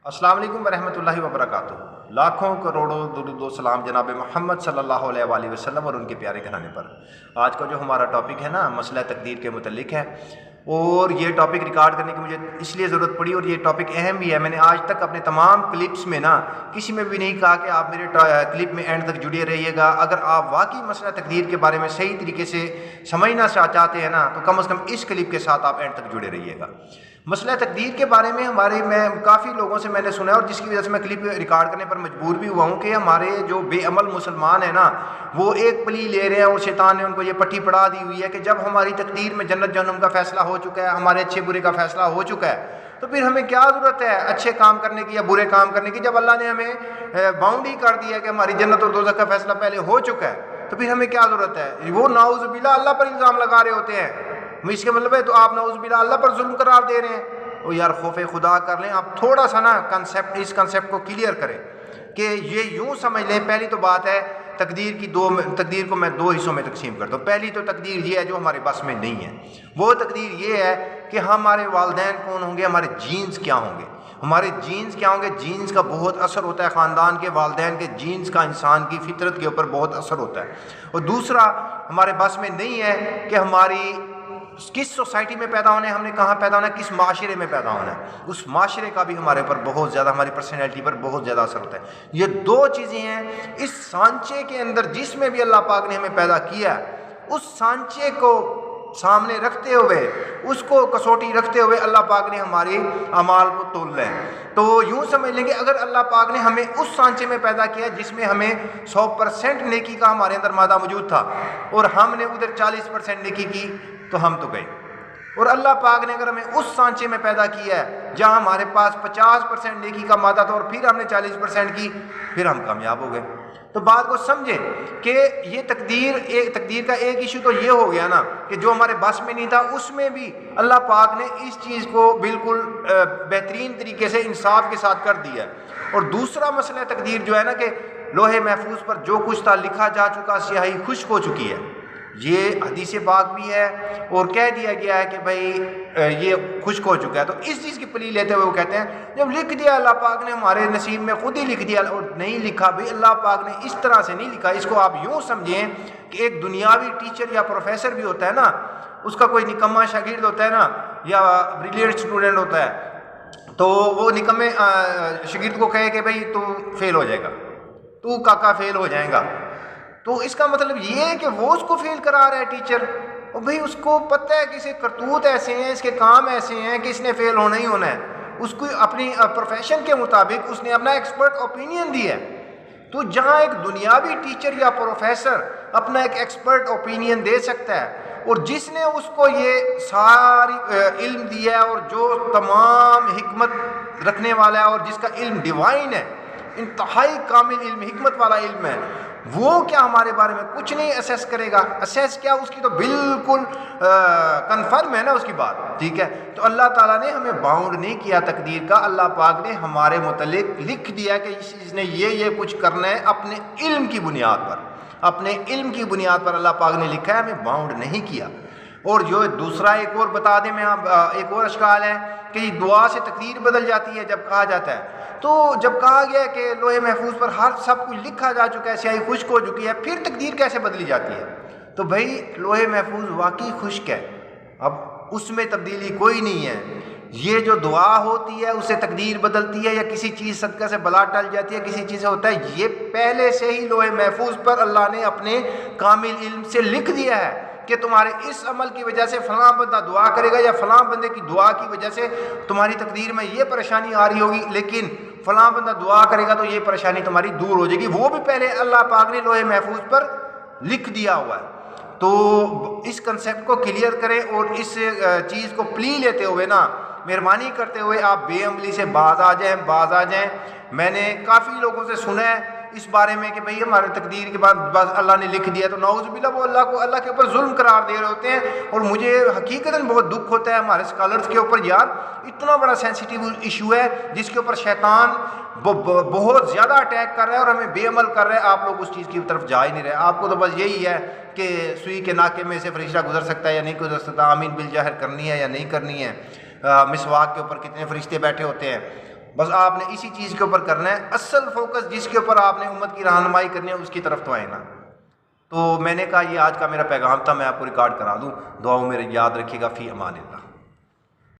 السلام علیکم ورحمۃ اللہ وبرکاتہ۔ لاکھوں کروڑوں درود و سلام جناب محمد صلی اللہ علیہ وآلہ وسلم اور ان کے پیارے گھرانے پر۔ آج کا جو ہمارا ٹاپک ہے نا، مسئلہ تقدیر کے متعلق ہے، اور یہ ٹاپک ریکارڈ کرنے کی مجھے اس لیے ضرورت پڑی، اور یہ ٹاپک اہم بھی ہے۔ میں نے آج تک اپنے تمام کلپس میں نا کسی میں بھی نہیں کہا کہ آپ میرے کلپ میں اینڈ تک جڑے رہیے گا۔ اگر آپ واقعی مسئلہ تقدیر کے بارے میں صحیح طریقے سے سمجھنا چاہتے ہیں نا، تو کم از کم اس کلپ کے ساتھ آپ اینڈ تک جڑے رہیے گا۔ مسئلہ تقدیر کے بارے میں میں کافی لوگوں سے میں نے سنا ہے، اور جس کی وجہ سے میں کلپ ریکارڈ کرنے پر مجبور بھی ہوا ہوں کہ ہمارے جو بے عمل مسلمان ہیں نا، وہ ایک پلی لے رہے ہیں، اور شیطان نے ان کو یہ پٹی پڑھا دی ہوئی ہے کہ جب ہماری تقدیر میں جنت جہنم کا فیصلہ ہو چکا ہے، ہمارے اچھے برے کا فیصلہ ہو چکا ہے، تو پھر ہمیں کیا ضرورت ہے اچھے کام کرنے کی یا برے کام کرنے کی؟ جب اللہ نے ہمیں باؤنڈ ہی کر دیا ہے کہ ہماری جنت اور دوزخ کا فیصلہ پہلے ہو چکا ہے، تو پھر ہمیں کیا ضرورت ہے؟ وہ نعوذ باللہ اللہ پر الزام لگا رہے ہوتے ہیں۔ اس کے مطلب ہے تو آپ نعوذ باللہ اللہ پر ظلم قرار دے رہے ہیں۔ وہ یار خوف خدا کر لیں آپ، تھوڑا سا نا اس کنسیپٹ کو کلیئر کریں کہ یہ یوں سمجھ لیں۔ پہلی تو بات ہے تقدیر کو میں دو حصوں میں تقسیم کرتا ہوں۔ پہلی تو تقدیر یہ ہے جو ہمارے بس میں نہیں ہے، وہ تقدیر یہ ہے کہ ہمارے والدین کون ہوں گے، ہمارے جینز کیا ہوں گے، ہمارے جینز کیا ہوں گے۔ جینز کا بہت اثر ہوتا ہے، خاندان کے والدین کے جینز کا انسان کی فطرت کے اوپر بہت اثر ہوتا ہے۔ اور دوسرا ہمارے بس میں نہیں ہے کہ ہماری کس سوسائٹی میں پیدا ہونا ہے، ہم نے کہاں پیدا ہونا ہے، کس معاشرے میں پیدا ہونا ہے، اس معاشرے کا بھی ہمارے پر بہت زیادہ، ہماری پرسنالٹی پر بہت زیادہ اثر ہوتا ہے۔ یہ دو چیزیں ہیں اس سانچے کے اندر، جس میں بھی اللہ پاک نے ہمیں پیدا کیا ہے، اس سانچے کو سامنے رکھتے ہوئے، اس کو کسوٹی رکھتے ہوئے اللہ پاک نے ہمارے اعمال کو تول لیں۔ تو یوں سمجھ لیں کہ اگر اللہ پاک نے ہمیں اس سانچے میں پیدا کیا جس میں ہمیں 100% نیکی کا ہمارے اندر مادہ موجود تھا، اور ہم نے ادھر 40% نیکی کی، تو ہم تو گئے۔ اور اللہ پاک نے اگر ہمیں اس سانچے میں پیدا کیا ہے جہاں ہمارے پاس 50% نیکی کا مادہ تھا، اور پھر ہم نے 40% کی، پھر ہم کامیاب ہو گئے۔ تو بات کو سمجھیں کہ یہ تقدیر کا ایک ایشو تو یہ ہو گیا نا کہ جو ہمارے بس میں نہیں تھا، اس میں بھی اللہ پاک نے اس چیز کو بالکل بہترین طریقے سے انصاف کے ساتھ کر دیا ہے۔ اور دوسرا مسئلہ تقدیر جو ہے نا کہ لوح محفوظ پر جو کچھ تھا لکھا جا چکا، سیاہی خشک ہو چکی ہے۔ یہ حدیث پاک بھی ہے، اور کہہ دیا گیا ہے کہ بھائی یہ خشک ہو چکا ہے۔ تو اس چیز کی پلی لیتے ہوئے وہ کہتے ہیں جب لکھ دیا اللہ پاک نے ہمارے نصیب میں، خود ہی لکھ دیا، اور نہیں لکھا بھائی اللہ پاک نے اس طرح سے نہیں لکھا۔ اس کو آپ یوں سمجھیں کہ ایک دنیاوی ٹیچر یا پروفیسر بھی ہوتا ہے نا، اس کا کوئی نکما شاگرد ہوتا ہے نا، یا بریلینٹ اسٹوڈنٹ ہوتا ہے، تو وہ نکمے شاگرد کو کہے کہ بھائی تو فیل ہو جائے گا، تو کاکا فیل ہو جائے گا، تو اس کا مطلب یہ ہے کہ وہ اس کو فیل کرا رہا ہے ٹیچر، اور بھئی اس کو پتہ ہے کہ اسے کرتوت ایسے ہیں، اس کے کام ایسے ہیں کہ اس نے فیل ہونا ہی ہونا ہے۔ اس کو اپنی پروفیشن کے مطابق اس نے اپنا ایکسپرٹ اوپینین دیا ہے۔ تو جہاں ایک دنیاوی ٹیچر یا پروفیسر اپنا ایک ایکسپرٹ اوپینین دے سکتا ہے، اور جس نے اس کو یہ ساری علم دیا ہے، اور جو تمام حکمت رکھنے والا ہے، اور جس کا علم ڈیوائن ہے، انتہائی کامل علم، حکمت والا علم ہے، وہ کیا ہمارے بارے میں کچھ نہیں اسیس کرے گا؟ اسیس کیا، اس کی تو بالکل کنفرم ہے نا اس کی بات، ٹھیک ہے۔ تو اللہ تعالیٰ نے ہمیں باؤنڈ نہیں کیا تقدیر کا، اللہ پاک نے ہمارے متعلق لکھ دیا کہ اس نے یہ کچھ کرنا ہے اپنے علم کی بنیاد پر، اپنے علم کی بنیاد پر اللہ پاک نے لکھا ہے، ہمیں باؤنڈ نہیں کیا۔ اور جو دوسرا ایک اور بتا دیں میں، ایک اور اشکال ہے کہ یہ دعا سے تقدیر بدل جاتی ہے جب کہا جاتا ہے۔ تو جب کہا گیا کہ لوح محفوظ پر ہر سب کچھ لکھا جا چکا ہے، سیاہی خشک ہو چکی ہے، پھر تقدیر کیسے بدلی جاتی ہے؟ تو بھائی لوح محفوظ واقعی خشک ہے، اب اس میں تبدیلی کوئی نہیں ہے۔ یہ جو دعا ہوتی ہے اس سے تقدیر بدلتی ہے، یا کسی چیز صدقہ سے بلا ٹل جاتی ہے، کسی چیز سے ہوتا ہے، یہ پہلے سے ہی لوح محفوظ پر اللہ نے اپنے کامل علم سے لکھ دیا ہے کہ تمہارے اس عمل کی وجہ سے فلاں بندہ دعا کرے گا، یا فلاں بندے کی دعا کی وجہ سے تمہاری تقدیر میں یہ پریشانی آ رہی ہوگی، لیکن فلاں بندہ دعا کرے گا تو یہ پریشانی تمہاری دور ہو جائے گی۔ وہ بھی پہلے اللہ پاک نے لوح محفوظ پر لکھ دیا ہوا ہے۔ تو اس کنسیپٹ کو کلیئر کریں، اور اس چیز کو پلی لیتے ہوئے نا، مہربانی کرتے ہوئے آپ بے عملی سے باز آ جائیں۔ میں نے کافی لوگوں سے سنا ہے اس بارے میں کہ بھئی ہمارے تقدیر کے بعد بس اللہ نے لکھ دیا، تو نعوذ باللہ وہ اللہ کے اوپر ظلم قرار دے رہے ہوتے ہیں۔ اور مجھے حقیقتاً بہت دکھ ہوتا ہے ہمارے اسکالرز کے اوپر، یار اتنا بڑا سینسیٹیو ایشو ہے جس کے اوپر شیطان بہت زیادہ اٹیک کر رہا ہے، اور ہمیں بے عمل کر رہا ہے۔ آپ لوگ اس چیز کی طرف جا ہی نہیں رہے، آپ کو تو بس یہی ہے کہ سوئی کے ناکے میں سے فرشتہ گزر سکتا ہے یا نہیں گزر سکتا، آمین بالجاہر کرنی ہے یا نہیں کرنی ہے، مسواک کے اوپر کتنے فرشتے بیٹھے ہوتے ہیں، بس آپ نے اسی چیز کے اوپر کرنا ہے، اصل فوکس جس کے اوپر آپ نے امت کی رہنمائی کرنی ہے اس کی طرف تو آئے نا۔ تو میں نے کہا یہ آج کا میرا پیغام تھا، میں آپ کو ریکارڈ کرا دوں، دعاؤں میں یاد رکھیے گا۔ فی امان اللہ۔